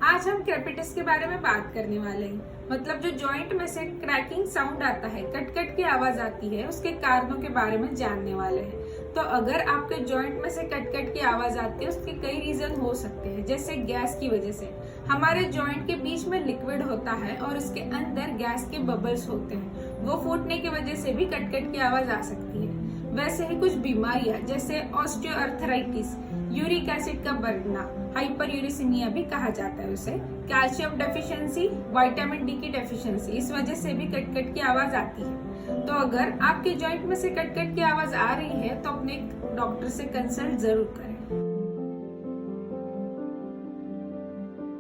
आज हम क्रेपिटस के बारे में बात करने वाले हैं। मतलब जो जॉइंट में से क्रैकिंग साउंड आता है, कट कट की आवाज आती है, उसके कारणों के बारे में जानने वाले हैं। तो अगर आपके जॉइंट में से कट कट की आवाज आती है, उसके कई रीजन हो सकते हैं। जैसे गैस की वजह से हमारे जॉइंट के बीच में लिक्विड होता है और उसके अंदर गैस के बबल्स होते हैं, वो फूटने की वजह से भी कट कट की आवाज आ सकती है। वैसे ही कुछ बीमारियां जैसे ऑस्टियोआर्थराइटिस, यूरिक एसिड का बढ़ना, हाइपरयूरिसीमिया भी कहा जाता है उसे, कैल्शियम डेफिशिएंसी, विटामिन डी की डेफिशिएंसी, इस वजह से भी कट कट की आवाज आती है। तो अगर आपके जॉइंट में से कट कट की आवाज आ रही है तो अपने डॉक्टर से कंसल्ट जरूर करें।